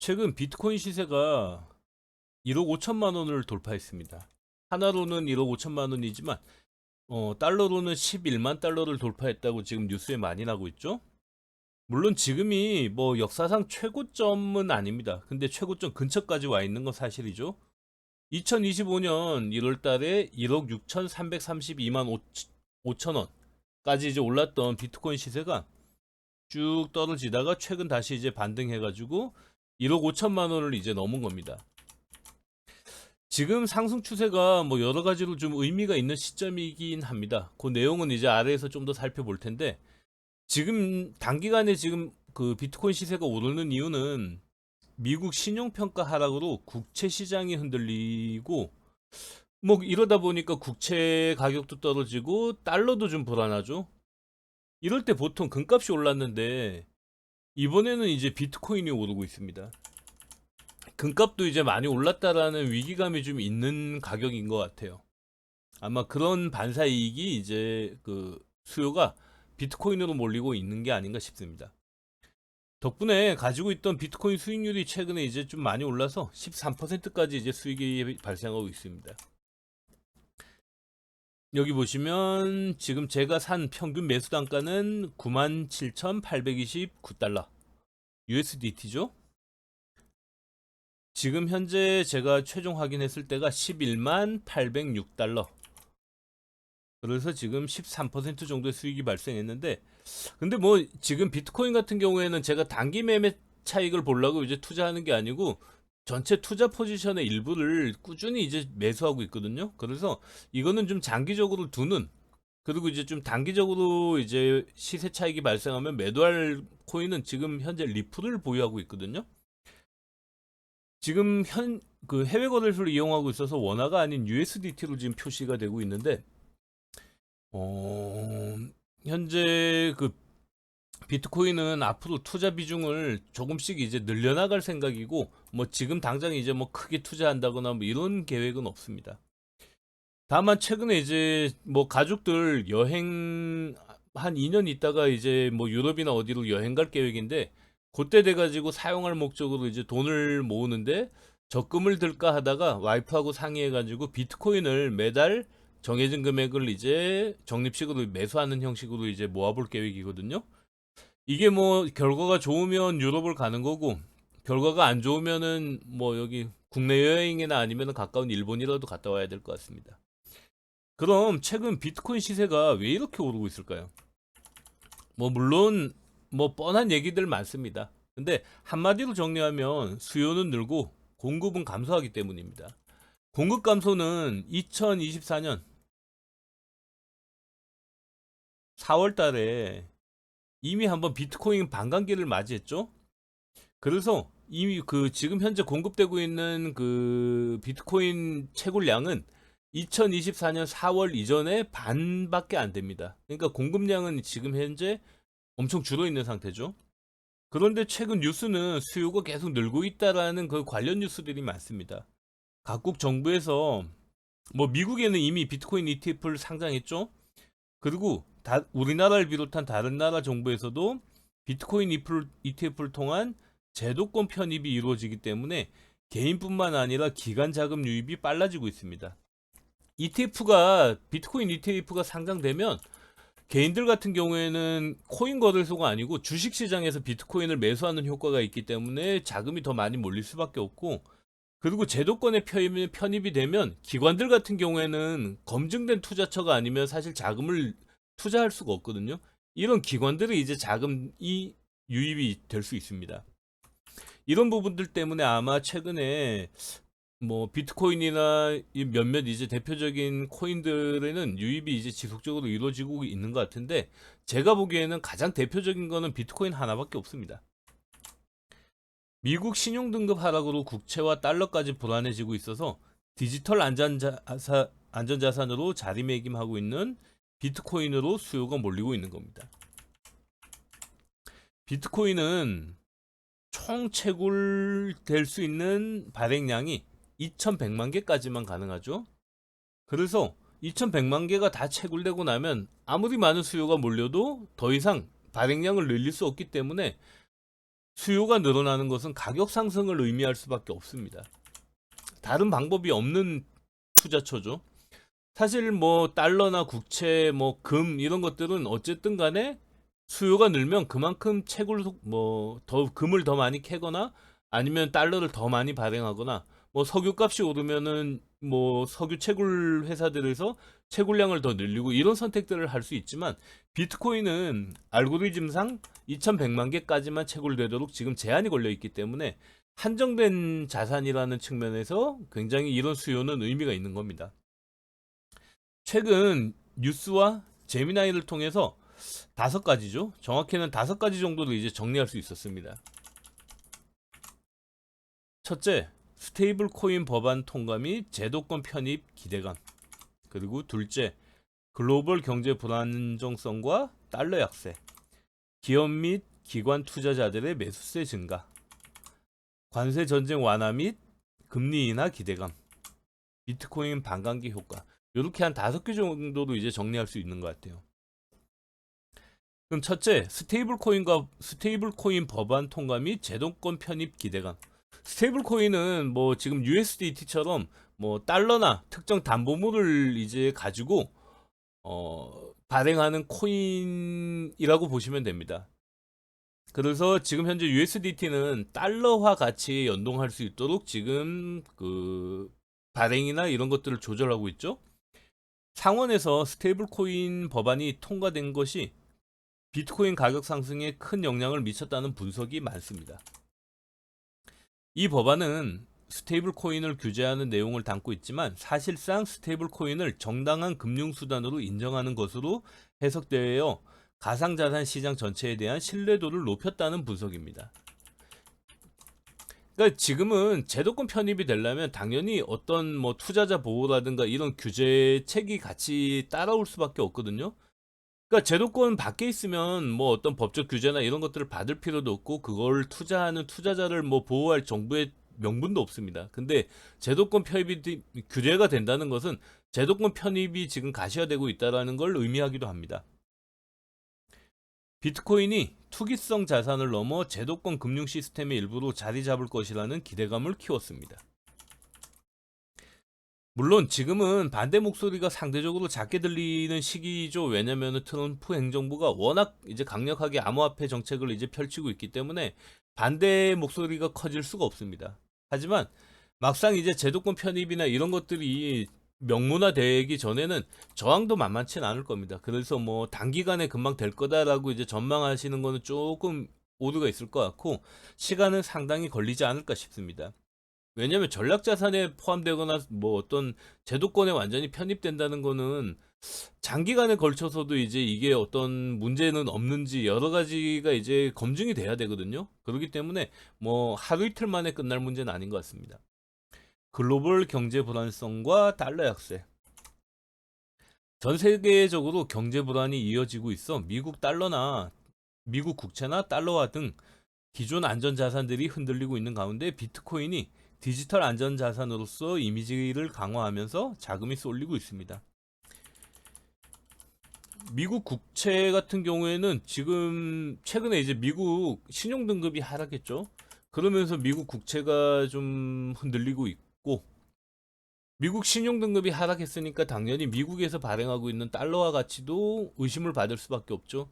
최근 비트코인 시세가 1억 5천만 원을 돌파했습니다. 하나로는 1억 5천만 원이지만 달러로는 11만 달러를 돌파했다고 지금 뉴스에 많이 나고 있죠. 물론 지금이 뭐 역사상 최고점은 아닙니다. 근데 최고점 근처까지 와 있는 건 사실이죠. 2025년 1월 달에 1억 6,332만 5천 원까지 이제 올랐던 비트코인 시세가 쭉 떨어지다가 최근 다시 이제 반등해가지고 1억 5천만 원을 이제 넘은 겁니다. 지금 상승 추세가 뭐 여러 가지로 좀 의미가 있는 시점이긴 합니다. 그 내용은 이제 아래에서 좀 더 살펴볼 텐데, 지금 단기간에 지금 그 비트코인 시세가 오르는 이유는 미국 신용평가 하락으로 국채 시장이 흔들리고, 뭐 이러다 보니까 국채 가격도 떨어지고 달러도 좀 불안하죠. 이럴 때 보통 금값이 올랐는데 이번에는 이제 비트코인이 오르고 있습니다. 금값도 이제 많이 올랐다라는 위기감이 좀 있는 가격인 것 같아요. 아마 그런 반사 이익이 이제 그 수요가 비트코인으로 몰리고 있는 게 아닌가 싶습니다. 덕분에 가지고 있던 비트코인 수익률이 최근에 이제 좀 많이 올라서 13%까지 이제 수익이 발생하고 있습니다. 여기 보시면 지금 제가 산 평균 매수 단가는 97,829달러 USDT죠. 지금 현재 제가 최종 확인했을 때가 11만 806달러. 그래서 지금 13% 정도의 수익이 발생했는데, 근데 뭐 지금 비트코인 같은 경우에는 제가 단기 매매 차익을 보려고 이제 투자하는 게 아니고 전체 투자 포지션의 일부를 꾸준히 이제 매수하고 있거든요. 그래서 이거는 좀 장기적으로 두는, 그리고 이제 좀 단기적으로 이제 시세 차익이 발생하면 매도할 코인은 지금 현재 리플을 보유하고 있거든요. 지금 그 해외 거래소를 이용하고 있어서 원화가 아닌 USDT로 지금 표시가 되고 있는데, 어, 현재 그 비트코인은 앞으로 투자 비중을 조금씩 이제 늘려나갈 생각이고, 뭐 지금 당장 이제 뭐 크게 투자한다거나 뭐 이런 계획은 없습니다. 다만 최근에 이제 뭐 가족들 여행 한 2년 있다가 이제 뭐 유럽이나 어디로 여행 갈 계획인데, 그때 돼가지고 사용할 목적으로 이제 돈을 모으는데 적금을 들까 하다가 와이프하고 상의해가지고 비트코인을 매달 정해진 금액을 이제 적립식으로 매수하는 형식으로 이제 모아볼 계획이거든요. 이게 뭐 결과가 좋으면 유럽을 가는 거고, 결과가 안 좋으면은 뭐 여기 국내 여행이나 아니면 가까운 일본이라도 갔다 와야 될 것 같습니다. 그럼 최근 비트코인 시세가 왜 이렇게 오르고 있을까요? 뭐 물론 뭐 뻔한 얘기들 많습니다. 근데 한마디로 정리하면 수요는 늘고 공급은 감소하기 때문입니다. 공급 감소는 2024년 4월 달에 이미 한번 비트코인 반감기를 맞이했죠. 그래서 이미 그 지금 현재 공급되고 있는 그 비트코인 채굴량은 2024년 4월 이전에 반밖에 안 됩니다. 그러니까 공급량은 지금 현재 엄청 줄어 있는 상태죠. 그런데 최근 뉴스는 수요가 계속 늘고 있다라는 그 관련 뉴스들이 많습니다. 각국 정부에서 뭐 미국에는 이미 비트코인 ETF를 상장했죠. 그리고 우리나라를 비롯한 다른 나라 정부에서도 비트코인 ETF를 통한 제도권 편입이 이루어지기 때문에 개인뿐만 아니라 기관 자금 유입이 빨라지고 있습니다. 비트코인 ETF가 상장되면 개인들 같은 경우에는 코인 거래소가 아니고 주식 시장에서 비트코인을 매수하는 효과가 있기 때문에 자금이 더 많이 몰릴 수밖에 없고, 그리고 제도권에 편입이 되면 기관들 같은 경우에는 검증된 투자처가 아니면 사실 자금을 투자할 수가 없거든요. 이런 기관들이 이제 자금이 유입이 될 수 있습니다. 이런 부분들 때문에 아마 최근에 뭐 비트코인이나 이 몇몇 이제 대표적인 코인들에는 유입이 이제 지속적으로 이루어지고 있는 것 같은데, 제가 보기에는 가장 대표적인 거는 비트코인 하나밖에 없습니다. 미국 신용등급 하락으로 국채와 달러까지 불안해지고 있어서 디지털 안전자산으로 자리매김하고 있는 비트코인으로 수요가 몰리고 있는 겁니다. 비트코인은 총 채굴될 수 있는 발행량이 2100만 개까지만 가능하죠. 그래서 2100만 개가 다 채굴되고 나면 아무리 많은 수요가 몰려도 더 이상 발행량을 늘릴 수 없기 때문에 수요가 늘어나는 것은 가격 상승을 의미할 수밖에 없습니다. 다른 방법이 없는 투자처죠. 사실 뭐 달러나 국채, 뭐 금 이런 것들은 어쨌든 간에 수요가 늘면 그만큼 채굴 뭐 더 금을 더 많이 캐거나 아니면 달러를 더 많이 발행하거나 뭐 석유값이 오르면은 뭐 석유 채굴 회사들에서 채굴량을 더 늘리고 이런 선택들을 할 수 있지만 비트코인은 알고리즘상 2100만 개까지만 채굴되도록 지금 제한이 걸려 있기 때문에 한정된 자산이라는 측면에서 굉장히 이런 수요는 의미가 있는 겁니다. 최근 뉴스와 제미나이를 통해서 5가지죠. 정확히는 5가지 정도를 이제 정리할 수 있었습니다. 첫째, 스테이블 코인 법안 통과 및 제도권 편입 기대감. 그리고 둘째, 글로벌 경제 불안정성과 달러 약세. 기업 및 기관 투자자들의 매수세 증가. 관세 전쟁 완화 및 금리 인하 기대감. 비트코인 반감기 효과. 이렇게 한 5개 정도로 이제 정리할 수 있는 것 같아요. 그럼 첫째, 스테이블 코인 법안 통과 및 제도권 편입 기대감. 스테이블 코인은 뭐 지금 USDT처럼 뭐 달러나 특정 담보물을 이제 가지고 발행하는 코인이라고 보시면 됩니다. 그래서 지금 현재 USDT는 달러화 가치에 연동할 수 있도록 지금 그 발행이나 이런 것들을 조절하고 있죠. 상원에서 스테이블 코인 법안이 통과된 것이 비트코인 가격 상승에 큰 영향을 미쳤다는 분석이 많습니다. 이 법안은 스테이블 코인을 규제하는 내용을 담고 있지만 사실상 스테이블 코인을 정당한 금융 수단으로 인정하는 것으로 해석되어 가상자산 시장 전체에 대한 신뢰도를 높였다는 분석입니다. 그러니까 지금은 제도권 편입이 되려면 당연히 어떤 뭐 투자자 보호라든가 이런 규제책이 같이 따라올 수밖에 없거든요. 그러니까 제도권 밖에 있으면 뭐 어떤 법적 규제나 이런 것들을 받을 필요도 없고 그걸 투자하는 투자자를 뭐 보호할 정부의 명분도 없습니다. 근데 제도권 편입이 규제가 된다는 것은 제도권 편입이 지금 가시화되고 있다는 걸 의미하기도 합니다. 비트코인이 투기성 자산을 넘어 제도권 금융 시스템의 일부로 자리 잡을 것이라는 기대감을 키웠습니다. 물론 지금은 반대 목소리가 상대적으로 작게 들리는 시기죠. 왜냐면 트럼프 행정부가 워낙 이제 강력하게 암호화폐 정책을 이제 펼치고 있기 때문에 반대 목소리가 커질 수가 없습니다. 하지만 막상 이제 제도권 편입이나 이런 것들이 명문화되기 전에는 저항도 만만치는 않을 겁니다. 그래서 뭐 단기간에 금방 될 거다라고 이제 전망하시는 거는 조금 오류가 있을 것 같고 시간은 상당히 걸리지 않을까 싶습니다. 왜냐면 전략자산에 포함되거나 뭐 어떤 제도권에 완전히 편입된다는 거는 장기간에 걸쳐서도 이제 이게 어떤 문제는 없는지 여러 가지가 이제 검증이 돼야 되거든요. 그렇기 때문에 뭐 하루 이틀 만에 끝날 문제는 아닌 것 같습니다. 글로벌 경제 불안성과 달러 약세. 전 세계적으로 경제 불안이 이어지고 있어 미국 국채나 달러화 등 기존 안전 자산들이 흔들리고 있는 가운데 비트코인이 디지털 안전 자산으로서 이미지를 강화하면서 자금이 쏠리고 있습니다. 미국 국채 같은 경우에는 지금 최근에 이제 미국 신용 등급이 하락했죠. 그러면서 미국 국채가 좀 흔들리고 있고 미국 신용 등급이 하락했으니까 당연히 미국에서 발행하고 있는 달러화 가치도 의심을 받을 수밖에 없죠.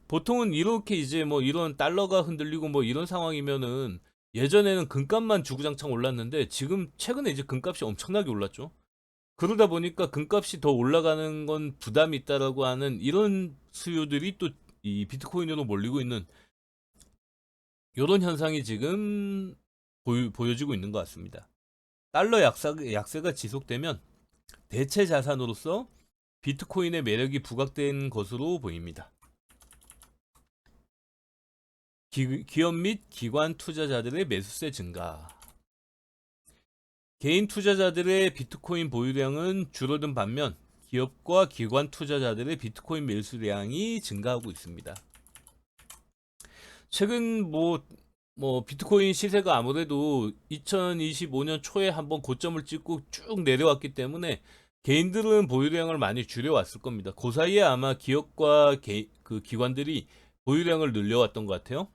보통은 이렇게 이제 뭐 이런 달러가 흔들리고 뭐 이런 상황이면은 예전에는 금값만 주구장창 올랐는데 지금 최근에 이제 금값이 엄청나게 올랐죠. 그러다 보니까 금값이 더 올라가는 건 부담이 있다라고 하는 이런 수요들이 또 이 비트코인으로 몰리고 있는 이런 현상이 지금 보여지고 있는 것 같습니다. 달러 약세가 지속되면 대체 자산으로서 비트코인의 매력이 부각된 것으로 보입니다. 기업 및 기관 투자자들의 매수세 증가. 개인 투자자들의 비트코인 보유량은 줄어든 반면 기업과 기관 투자자들의 비트코인 매수량이 증가하고 있습니다. 최근 뭐 비트코인 시세가 아무래도 2025년 초에 한번 고점을 찍고 쭉 내려왔기 때문에 개인들은 보유량을 많이 줄여왔을 겁니다. 그 사이에 아마 기업과 그 기관들이 보유량을 늘려왔던 것 같아요.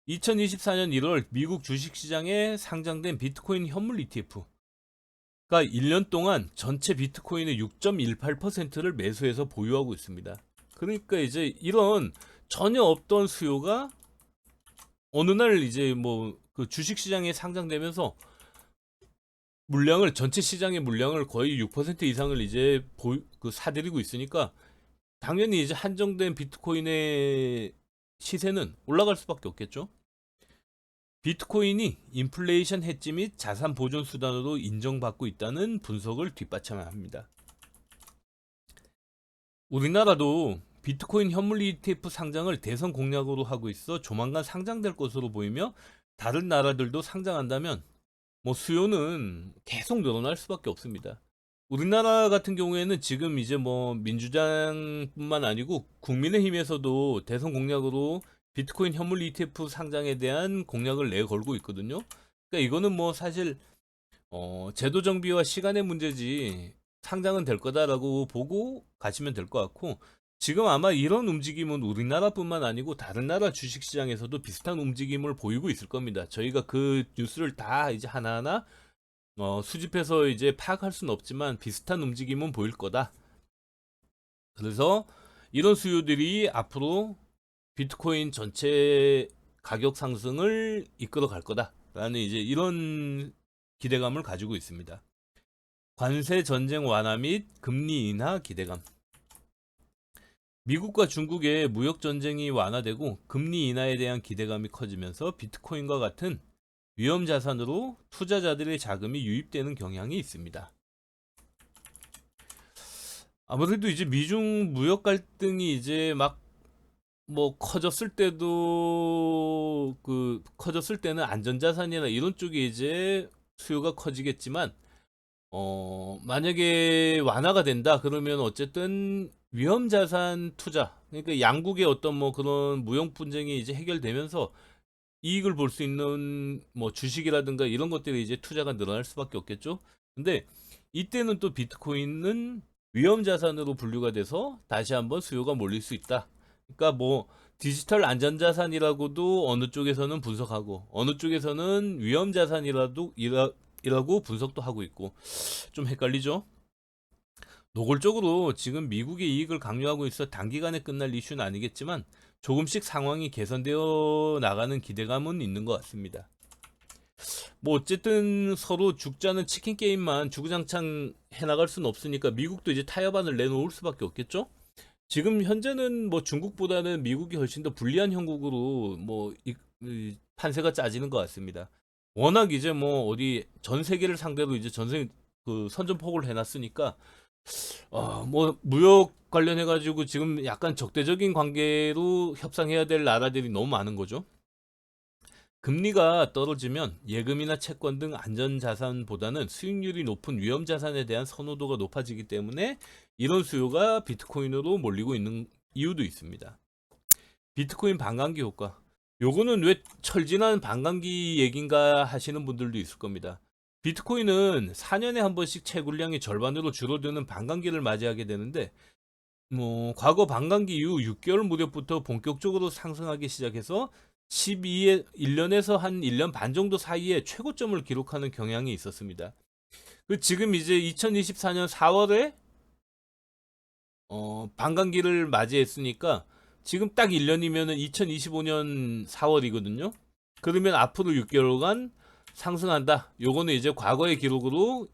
2024년 1월 미국 주식시장에 상장된 비트코인 현물 ETF가 1년 동안 전체 비트코인의 6.18%를 매수해서 보유하고 있습니다. 그러니까 이제 이런 전혀 없던 수요가 어느 날 이제 뭐 그 주식시장에 상장되면서 물량을 전체 시장의 물량을 거의 6% 이상을 이제 사들이고 있으니까 당연히 이제 한정된 비트코인의 시세는 올라갈 수밖에 없겠죠. 비트코인이 인플레이션 해지 및 자산 보존 수단으로 인정받고 있다는 분석을 뒷받침합니다. 우리나라도 비트코인 현물 ETF 상장을 대선 공약으로 하고 있어 조만간 상장될 것으로 보이며 다른 나라들도 상장한다면 뭐 수요는 계속 늘어날 수밖에 없습니다. 우리나라 같은 경우에는 지금 이제 뭐 민주당뿐만 아니고 국민의힘에서도 대선 공약으로 비트코인 현물 ETF 상장에 대한 공약을 내걸고 있거든요. 그러니까 이거는 뭐 사실 제도 정비와 시간의 문제지 상장은 될 거다라고 보고 가시면 될 것 같고, 지금 아마 이런 움직임은 우리나라뿐만 아니고 다른 나라 주식시장에서도 비슷한 움직임을 보이고 있을 겁니다. 저희가 그 뉴스를 다 이제 하나하나 수집해서 이제 파악할 수는 없지만 비슷한 움직임은 보일 거다. 그래서 이런 수요들이 앞으로 비트코인 전체 가격 상승을 이끌어 갈 거다라는 이제 이런 기대감을 가지고 있습니다. 관세 전쟁 완화 및 금리 인하 기대감. 미국과 중국의 무역 전쟁이 완화되고 금리 인하에 대한 기대감이 커지면서 비트코인과 같은 위험 자산으로 투자자들의 자금이 유입되는 경향이 있습니다. 아무래도 이제 미중 무역 갈등이 이제 막 뭐 커졌을 때도 커졌을 때는 안전자산이나 이런 쪽에 이제 수요가 커지겠지만 만약에 완화가 된다 그러면 어쨌든 위험자산 투자, 그러니까 양국의 어떤 뭐 그런 무역 분쟁이 이제 해결되면서 이익을 볼 수 있는 뭐 주식이라든가 이런 것들이 이제 투자가 늘어날 수밖에 없겠죠. 근데 이때는 또 비트코인은 위험자산으로 분류가 돼서 다시 한번 수요가 몰릴 수 있다. 그러니까 뭐 디지털 안전자산이라고도 어느 쪽에서는 분석하고 어느 쪽에서는 위험자산이라고 분석도 하고 있고 좀 헷갈리죠. 노골적으로 지금 미국의 이익을 강요하고 있어 단기간에 끝날 이슈는 아니겠지만 조금씩 상황이 개선되어 나가는 기대감은 있는 것 같습니다. 뭐 어쨌든 서로 죽자는 치킨 게임만 주구장창 해나갈 수는 없으니까 미국도 이제 타협안을 내놓을 수밖에 없겠죠. 지금 현재는 뭐 중국보다는 미국이 훨씬 더 불리한 형국으로 뭐 이 판세가 짜지는 것 같습니다. 워낙 이제 뭐 어디 전 세계를 상대로 이제 전세 그 선전포고를 해놨으니까 뭐 무역 관련해 가지고 지금 약간 적대적인 관계로 협상해야 될 나라들이 너무 많은 거죠. 금리가 떨어지면 예금이나 채권 등 안전자산보다는 수익률이 높은 위험자산에 대한 선호도가 높아지기 때문에 이런 수요가 비트코인으로 몰리고 있는 이유도 있습니다. 비트코인 반감기 효과. 요거는 왜 철진한 반감기 얘긴가 하시는 분들도 있을 겁니다. 비트코인은 4년에 한 번씩 채굴량이 절반으로 줄어드는 반감기를 맞이하게 되는데 뭐 과거 반감기 이후 6개월 무렵부터 본격적으로 상승하기 시작해서 1년에서 한 1년 반 정도 사이에 최고점을 기록하는 경향이 있었습니다. 지금 이제 2024년 4월에 반감기를 맞이했으니까 지금 딱 1년이면은 2025년 4월이거든요. 그러면 앞으로 6개월간 상승한다. 요거는 이제 과거의 기록으로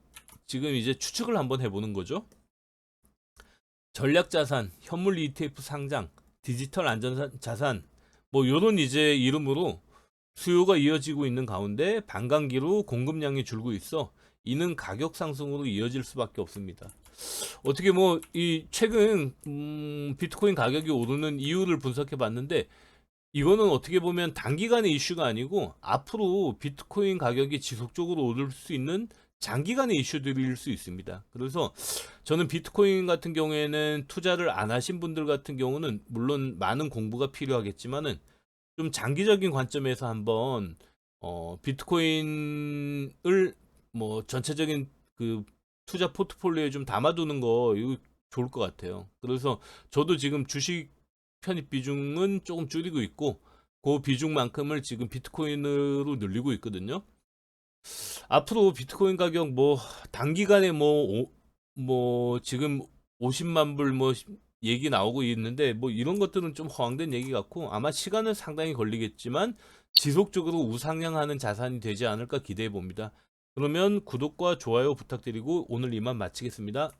지금 이제 추측을 한번 해보는 거죠. 전략자산, 현물 ETF 상장, 디지털 안전자산, 뭐 요런 이제 이름으로 수요가 이어지고 있는 가운데 반감기로 공급량이 줄고 있어 이는 가격 상승으로 이어질 수밖에 없습니다. 어떻게 뭐 이 최근 비트코인 가격이 오르는 이유를 분석해 봤는데 이거는 어떻게 보면 단기간의 이슈가 아니고 앞으로 비트코인 가격이 지속적으로 오를 수 있는 장기간의 이슈들일 수 있습니다. 그래서 저는 비트코인 같은 경우에는 투자를 안 하신 분들 같은 경우는 물론 많은 공부가 필요하겠지만은 좀 장기적인 관점에서 한번 비트코인을 뭐 전체적인 그 투자 포트폴리오에 좀 담아두는 거 이거 좋을 것 같아요. 그래서 저도 지금 주식 편입 비중은 조금 줄이고 있고 그 비중만큼을 지금 비트코인으로 늘리고 있거든요. 앞으로 비트코인 가격 뭐 단기간에 뭐 지금 50만 불 뭐 얘기 나오고 있는데 뭐 이런 것들은 좀 허황된 얘기 같고 아마 시간은 상당히 걸리겠지만 지속적으로 우상향하는 자산이 되지 않을까 기대해 봅니다. 그러면 구독과 좋아요 부탁드리고 오늘 이만 마치겠습니다.